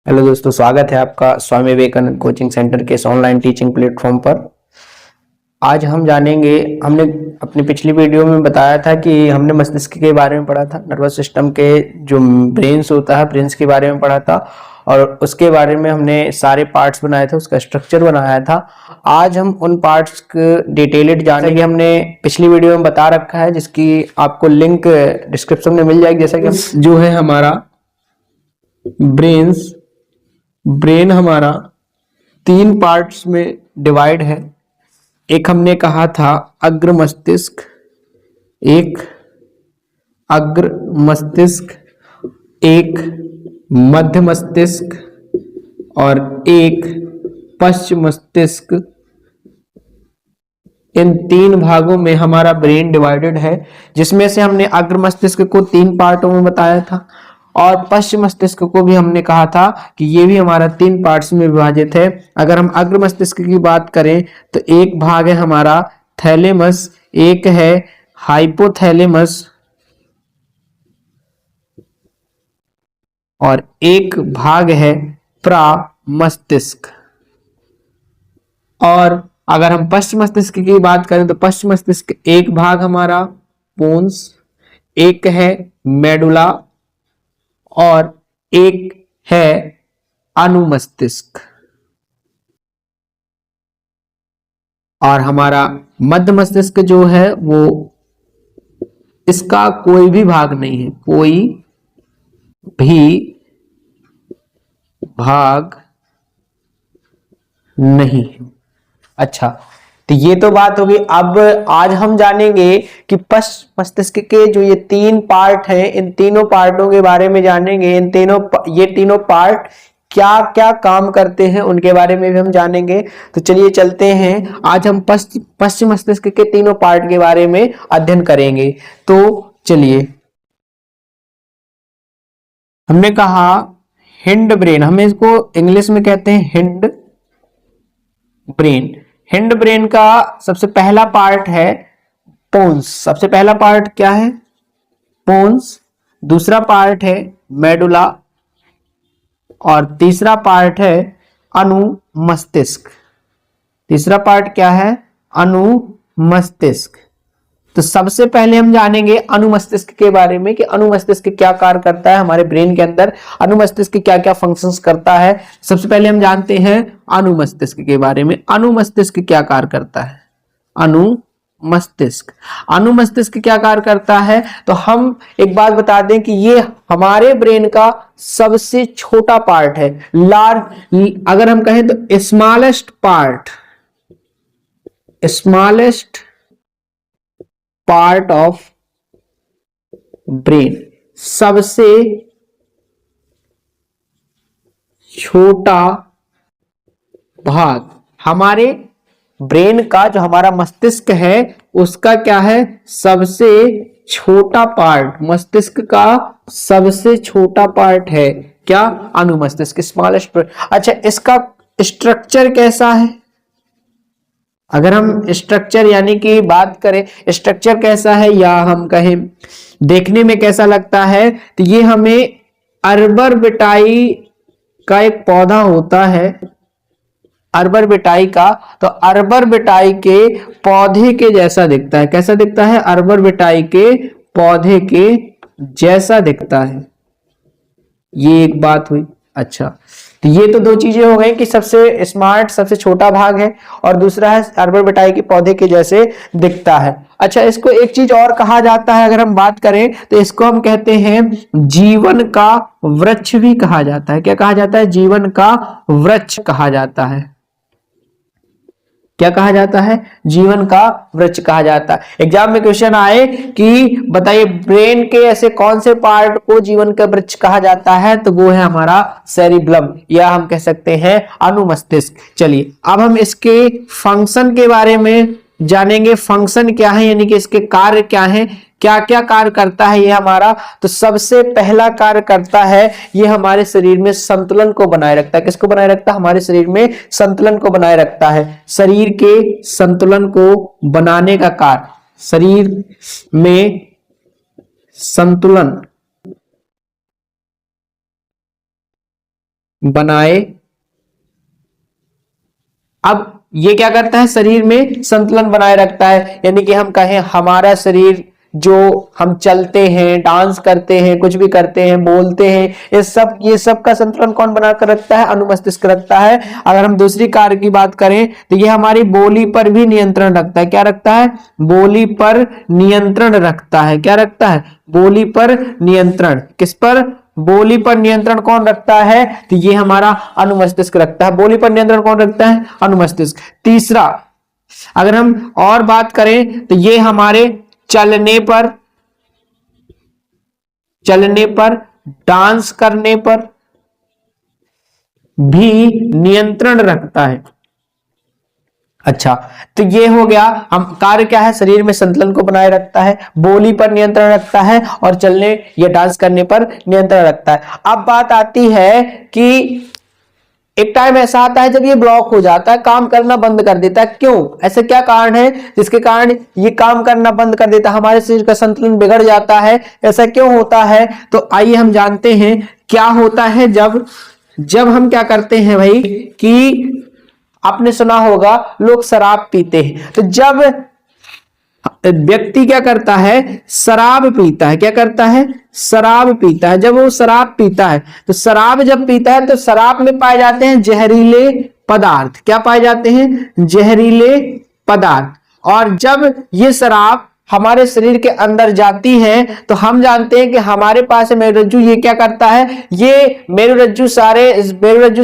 Hello दोस्तों, स्वागत है आपका स्वामी विवेकानंद कोचिंग सेंटर के इस ऑनलाइन टीचिंग प्लेटफॉर्म पर। आज हम जानेंगे, हमने अपनी पिछली वीडियो में बताया था कि हमने मस्तिष्क के बारे में पढ़ा था, नर्वस सिस्टम के जो ब्रेन्स होता है, ब्रेन्स के बारे में पढ़ा था और उसके बारे में हमने सारे पार्ट्स बनाए थे, उसका स्ट्रक्चर बनाया था। आज हम उन पार्ट्स को डिटेलेड जानेंगे। हमने पिछली वीडियो में बता रखा है, जिसकी आपको लिंक डिस्क्रिप्शन में मिल जाएगी। जैसा कि जो है हमारा ब्रेन हमारा तीन पार्ट्स में डिवाइड है। एक हमने कहा था अग्र मस्तिष्क, एक अग्र मस्तिष्क, एक मध्य मस्तिष्क और एक पश्च मस्तिष्क। इन तीन भागों में हमारा ब्रेन डिवाइडेड है, जिसमें से हमने अग्र मस्तिष्क को तीन पार्टों में बताया था और पश्चिम मस्तिष्क को भी हमने कहा था कि ये भी हमारा तीन पार्ट्स में विभाजित है। अगर हम अग्र मस्तिष्क की बात करें तो एक भाग है हमारा थैलेमस, एक है हाइपोथैलेमस और एक भाग है प्रामस्तिष्क। और अगर हम पश्चिम मस्तिष्क की बात करें तो पश्चिम मस्तिष्क एक भाग हमारा पोन्स, एक है मेडुला और एक है अनुमस्तिष्क। और हमारा मध्य मस्तिष्क जो है वो इसका कोई भी भाग नहीं है, कोई भी भाग नहीं है। अच्छा, तो ये तो बात होगी। अब आज हम जानेंगे कि पश्च मस्तिष्क के जो ये तीन पार्ट हैं, इन तीनों पार्टों के बारे में जानेंगे। ये तीनों पार्ट क्या क्या काम करते हैं उनके बारे में भी हम जानेंगे। तो चलिए चलते हैं, आज हम पश्चिम मस्तिष्क के तीनों पार्ट के बारे में अध्ययन करेंगे। तो चलिए, हमने कहा हिंड ब्रेन, हमें इसको इंग्लिश में कहते हैं हिंड ब्रेन। हिंड ब्रेन का सबसे पहला पार्ट है पोन्स। सबसे पहला पार्ट क्या है? पोन्स। दूसरा पार्ट है मेडुला और तीसरा पार्ट है अनुमस्तिष्क। तीसरा पार्ट क्या है? अनुमस्तिष्क। तो सबसे पहले हम जानेंगे अनुमस्तिष्क के बारे में कि अनुमस्तिष्क क्या कार्य करता है हमारे ब्रेन के अंदर, अनुमस्तिष्क क्या क्या फंक्शंस करता है। सबसे पहले हम जानते हैं अनुमस्तिष्क के बारे में। अनुमस्तिष्क क्या कार्य करता है? अनुमस्तिष्क क्या कार्य करता है? तो हम एक बात बता दें कि ये हमारे ब्रेन का सबसे छोटा पार्ट है। अगर हम कहें तो स्मॉलेस्ट पार्ट ऑफ ब्रेन, सबसे छोटा भाग हमारे ब्रेन का। जो हमारा मस्तिष्क है उसका क्या है? सबसे छोटा पार्ट, मस्तिष्क का सबसे छोटा पार्ट है क्या? अनुमस्तिष्क, स्मॉलेस्ट। अच्छा, इसका स्ट्रक्चर कैसा है? अगर हम स्ट्रक्चर यानी कि बात करें, स्ट्रक्चर कैसा है या हम कहें देखने में कैसा लगता है, तो ये हमें अरबर बिटाई का एक पौधा होता है, अरबर बिटाई का। तो अरबर बिटाई के पौधे के जैसा दिखता है। कैसा दिखता है? अरबर बिटाई के पौधे के जैसा दिखता है। ये एक बात हुई। अच्छा, तो ये तो दो चीजें हो गई कि सबसे स्मार्ट, सबसे छोटा भाग है और दूसरा है अरबर बिटाई के पौधे के जैसे दिखता है। अच्छा, इसको एक चीज और कहा जाता है, अगर हम बात करें तो इसको हम कहते हैं जीवन का वृक्ष भी कहा जाता है। क्या कहा जाता है? जीवन का वृक्ष कहा जाता है। क्या कहा जाता है? जीवन का वृक्ष कहा जाता है। एग्जाम में क्वेश्चन आए कि बताइए ब्रेन के ऐसे कौन से पार्ट को जीवन का वृक्ष कहा जाता है, तो वो है हमारा सेरिब्लम, या हम कह सकते हैं अनुमस्तिष्क। चलिए, अब हम इसके फंक्शन के बारे में जानेंगे। फंक्शन क्या है, यानी कि इसके कार्य क्या है, क्या क्या कार्य करता है ये हमारा। तो सबसे पहला कार्य करता है ये हमारे शरीर में संतुलन को बनाए रखता है। किसको बनाए रखता है? हमारे शरीर में संतुलन को बनाए रखता है। शरीर के संतुलन को बनाने का कार्य, शरीर में संतुलन बनाए। अब ये क्या करता है, शरीर में संतुलन बनाए रखता है, यानी कि हम कहें हमारा शरीर, जो हम चलते हैं, डांस करते हैं, कुछ भी करते हैं, बोलते हैं, ये सब का संतुलन कौन बनाकर रखता है, अनुमस्तिष्क रखता है। अगर हम दूसरी कार्य की बात करें तो ये हमारी बोली पर भी नियंत्रण रखता है। क्या रखता है, बोली पर नियंत्रण रखता है। क्या रखता है, बोली पर नियंत्रण। किस पर, बोली पर नियंत्रण कौन रखता है, तो ये हमारा अनुमस्तिष्क रखता है। बोली पर नियंत्रण कौन रखता है, अनुमस्तिष्क। तीसरा, अगर हम और बात करें तो ये हमारे चलने पर, डांस करने पर भी नियंत्रण रखता है। अच्छा, तो ये हो गया, हम कार्य क्या है, शरीर में संतुलन को बनाए रखता है, बोली पर नियंत्रण रखता है और चलने या डांस करने पर नियंत्रण रखता है। अब बात आती है कि एक टाइम ऐसा आता है जब ये ब्लॉक हो जाता है, काम करना बंद कर देता है। क्यों, ऐसे क्या कारण है जिसके कारण ये काम करना बंद कर देता है, हमारे शरीर का संतुलन बिगड़ जाता है, ऐसा क्यों होता है? तो आइए हम जानते हैं क्या होता है। जब हम क्या करते हैं भाई, कि आपने सुना होगा लोग शराब पीते हैं, तो जब व्यक्ति क्या करता है, शराब पीता है, क्या करता है, शराब पीता है। जब वो शराब पीता है, तो शराब जब पीता है तो शराब में पाए जाते हैं जहरीले पदार्थ। क्या पाए जाते हैं, जहरीले पदार्थ। और जब ये शराब हमारे शरीर के अंदर जाती है तो हम जानते हैं कि हमारे पास है मेरुरज्जु, ये क्या करता है, ये मेरुरज्जु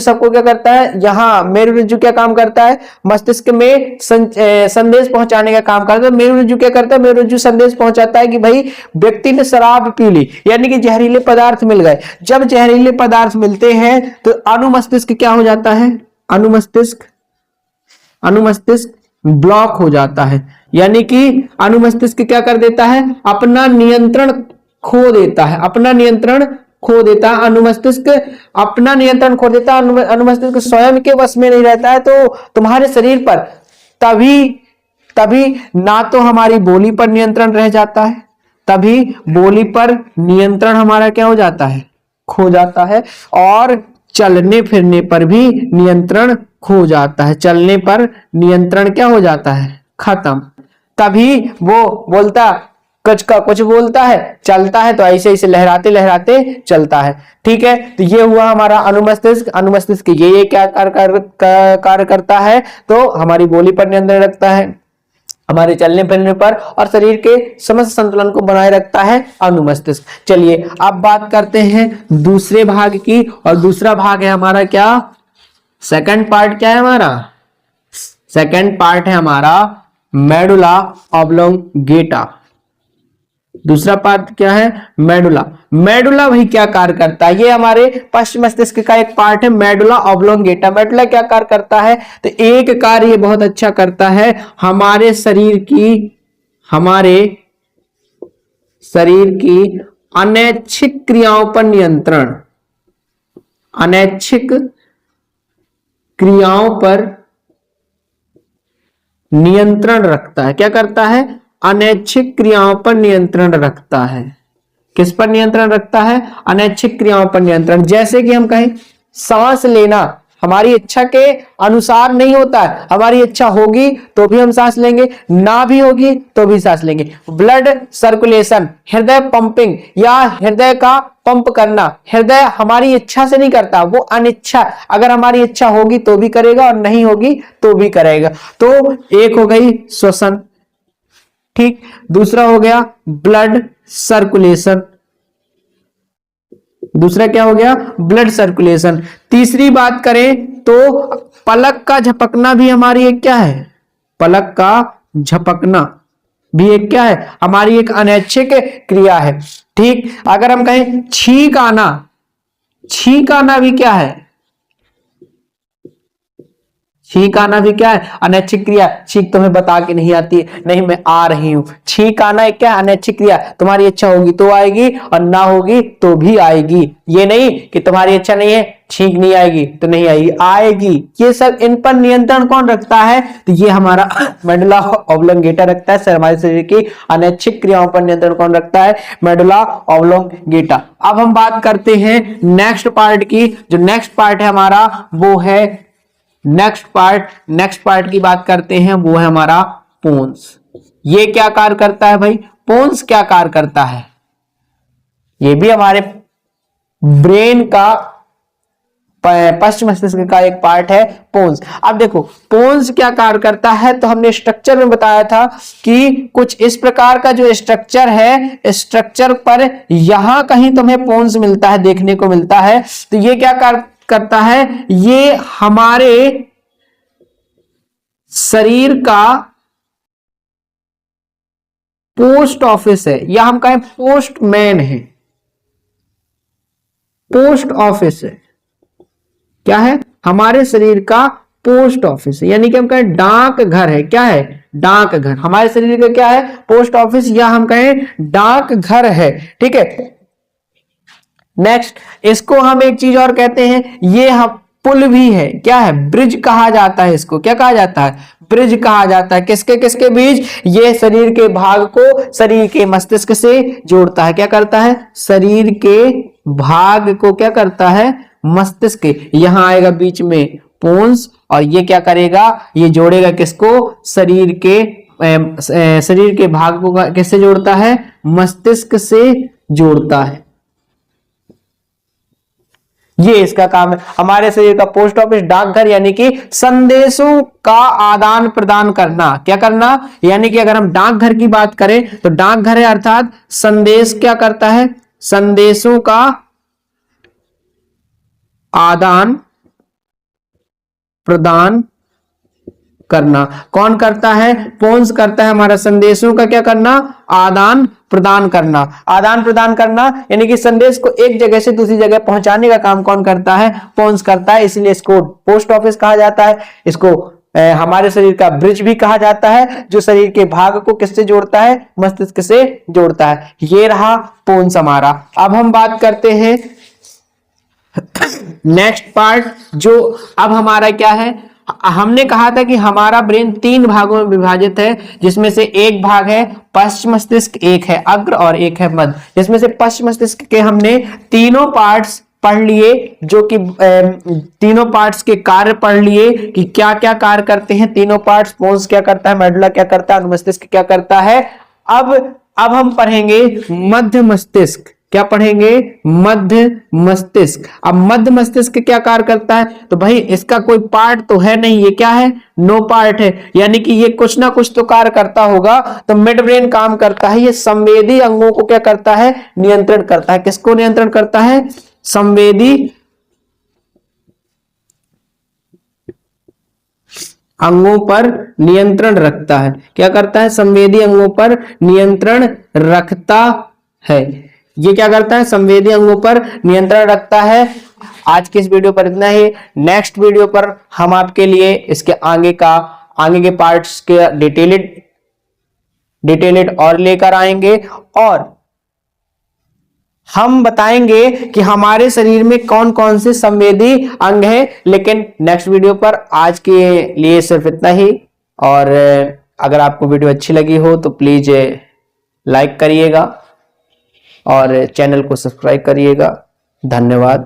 सबको क्या करता है, यहाँ मेरुरज्जु क्या काम करता है, मस्तिष्क में संदेश पहुंचाने का काम करता है। मेरुरज्जु क्या करता है, मेरुरज्जु संदेश पहुंचाता है कि भाई व्यक्ति ने शराब पी ली, यानी कि जहरीले पदार्थ मिल गए। जब जहरीले पदार्थ मिलते हैं तो अनुमस्तिष्क क्या हो जाता है, अनुमस्तिष्क ब्लॉक हो जाता है, यानी कि अनुमस्तिष्क क्या कर देता है, अपना नियंत्रण खो देता है, अपना नियंत्रण खो देता है। अनुमस्तिष्क अपना नियंत्रण खो देता है, अनुमस्तिष्क स्वयं के वश में नहीं रहता है। तो तुम्हारे शरीर पर तभी ना तो हमारी बोली पर नियंत्रण रह जाता है, तभी बोली पर नियंत्रण हमारा क्या हो जाता है, खो जाता है। और चलने फिरने पर भी नियंत्रण खो जाता है, चलने पर नियंत्रण क्या हो जाता है, खत्म। तभी वो बोलता कुछ का कुछ बोलता है, चलता है तो ऐसे ऐसे लहराते लहराते चलता है। ठीक है, तो ये हुआ हमारा अनुमस्तिष्क। अनुमस्तिष्क ये क्या कार्य करता है, तो हमारी बोली पर नियंत्रण रखता है, हमारे चलने फिरने पर, और शरीर के समस्त संतुलन को बनाए रखता है अनुमस्तिष्क। चलिए अब बात करते हैं दूसरे भाग की, और दूसरा भाग है हमारा क्या, सेकंड पार्ट क्या है हमारा, सेकंड पार्ट है हमारा मेडुला ऑब्लोंगेटा। दूसरा पार्ट क्या है, मेडुला। मेडुला भाई क्या कार्य करता है, ये हमारे पश्चिम मस्तिष्क का एक पार्ट है, मेडुला ऑब्लोंगेटा। मेडुला क्या कार्य करता है, तो एक कार्य ये बहुत अच्छा करता है, हमारे शरीर की अनैच्छिक क्रियाओं पर नियंत्रण, अनैच्छिक क्रियाओं पर नियंत्रण रखता है। क्या करता है, अनैच्छिक क्रियाओं पर नियंत्रण रखता है। किस पर नियंत्रण रखता है, अनैच्छिक क्रियाओं पर नियंत्रण। जैसे कि हम कहें सांस लेना हमारी इच्छा के अनुसार नहीं होता है, हमारी इच्छा होगी तो भी हम सांस लेंगे, ना भी होगी तो भी सांस लेंगे। ब्लड सर्कुलेशन, हृदय पंपिंग या हृदय का पंप करना, हृदय हमारी इच्छा से नहीं करता, वो अनिच्छा, अगर हमारी इच्छा होगी तो भी करेगा और नहीं होगी तो भी करेगा। तो एक हो गई श्वसन, ठीक, दूसरा हो गया ब्लड सर्कुलेशन, दूसरा क्या हो गया, ब्लड सर्कुलेशन। तीसरी बात करें तो पलक का झपकना भी हमारी एक क्या है, पलक का झपकना भी एक क्या है, हमारी एक अनैच्छिक क्रिया है। ठीक, अगर हम कहें छींक आना, छींक आना भी क्या है, छींक आना भी क्या है? अनैच्छिक क्रिया। छींक तुम्हें बता के नहीं आती है, नहीं मैं आ रही हूं। छींक आना एक क्या? अनैच्छिक क्रिया। तुम्हारी इच्छा होगी तो आएगी और ना होगी तो भी आएगी। ये नहीं कि तुम्हारी इच्छा नहीं है, छींक नहीं आएगी तो नहीं आएगी, आएगी। ये सब इन पर नियंत्रण कौन रखता है? तो ये हमारा मेडुला ऑब्लोंगेटा रखता है। सर हमारे शरीर की अनैच्छिक क्रियाओं पर नियंत्रण कौन रखता है? Medulla oblongata. अब हम बात करते हैं नेक्स्ट पार्ट की। जो नेक्स्ट पार्ट है हमारा वो है नेक्स्ट पार्ट की बात करते हैं, वो है हमारा पोन्स। ये क्या कार्य करता है भाई? पोन्स क्या कार्य करता है? ये भी हमारे ब्रेन का पश्चिम मस्तिष्क का एक पार्ट है पोन्स। अब देखो पोन्स क्या कार्य करता है, तो हमने स्ट्रक्चर में बताया था कि कुछ इस प्रकार का जो स्ट्रक्चर है, स्ट्रक्चर पर यहां कहीं तुम्हें पोन्स मिलता है, देखने को मिलता है। तो ये क्या कार्य करता है? ये हमारे शरीर का पोस्ट ऑफिस है, या हम कहें पोस्टमैन है। पोस्ट ऑफिस है, क्या है? हमारे शरीर का पोस्ट ऑफिस है, यानी कि हम कहें डाक घर है। क्या है? डाक घर। हमारे शरीर का क्या है? पोस्ट ऑफिस, या हम कहें डाक घर है। ठीक है। नेक्स्ट, इसको हम एक चीज और कहते हैं, ये हम पुल भी है। क्या है? ब्रिज कहा जाता है इसको। क्या कहा जाता है? ब्रिज कहा जाता है। किसके किसके बीच? ये शरीर के भाग को शरीर के मस्तिष्क से जोड़ता है। क्या करता है? शरीर के भाग को क्या करता है? मस्तिष्क। यहां आएगा बीच में पोन्स, और ये क्या करेगा? ये जोड़ेगा किसको? शरीर के भाग को किससे जोड़ता है? मस्तिष्क से जोड़ता है। ये इसका काम है। हमारे शरीर का पोस्ट ऑफिस, डाकघर, यानी कि संदेशों का आदान प्रदान करना। क्या करना? यानी कि अगर हम डाकघर की बात करें तो डाकघर है अर्थात संदेश क्या करता है? संदेशों का आदान प्रदान करना। कौन करता है? पोन्स करता है। हमारा संदेशों का क्या करना? आदान प्रदान करना। आदान प्रदान करना यानी कि संदेश को एक जगह से दूसरी जगह पहुंचाने का काम कौन करता है? पोन्स करता है। इसलिए इसको पोस्ट ऑफिस कहा जाता है। इसको हमारे शरीर का ब्रिज भी कहा जाता है, जो शरीर के भाग को किससे जोड़ता है? मस्तिष्क से जोड़ता है। ये रहा पोन्स हमारा। अब हम बात करते हैं नेक्स्ट पार्ट, जो अब हमारा क्या है? हमने कहा था कि हमारा ब्रेन 3 भागों में विभाजित है, जिसमें से एक भाग है पश्चिम मस्तिष्क, एक है अग्र और एक है मध्य। जिसमें से पश्चिम मस्तिष्क के हमने तीनों पार्ट्स पढ़ लिए, जो कि तीनों पार्ट्स के कार्य पढ़ लिए कि क्या क्या कार्य करते हैं तीनों पार्ट्स। पोन्स क्या करता है, मेडुला क्या करता है, अनुमस्तिष्क क्या करता है। अब हम पढ़ेंगे मध्य मस्तिष्क। क्या पढ़ेंगे? मध्य मस्तिष्क। अब मध्य मस्तिष्क क्या कार्य करता है? तो भाई इसका कोई पार्ट तो है नहीं, ये क्या है? नो पार्ट है, यानी कि ये कुछ ना कुछ तो कार्य करता होगा। तो मिड ब्रेन काम करता है, ये संवेदी अंगों को क्या करता है? नियंत्रण करता है। किसको नियंत्रण करता है? संवेदी अंगों पर नियंत्रण रखता है। क्या करता है? संवेदी अंगों पर नियंत्रण रखता है। ये क्या करता है? संवेदी अंगों पर नियंत्रण रखता है। आज के इस वीडियो पर इतना ही। नेक्स्ट वीडियो पर हम आपके लिए इसके आगे के पार्ट्स के डिटेलेड और लेकर आएंगे, और हम बताएंगे कि हमारे शरीर में कौन कौन से संवेदी अंग हैं। लेकिन नेक्स्ट वीडियो पर आज के लिए सिर्फ इतना ही। और अगर आपको वीडियो अच्छी लगी हो तो प्लीज लाइक करिएगा और चैनल को सब्सक्राइब करिएगा। धन्यवाद।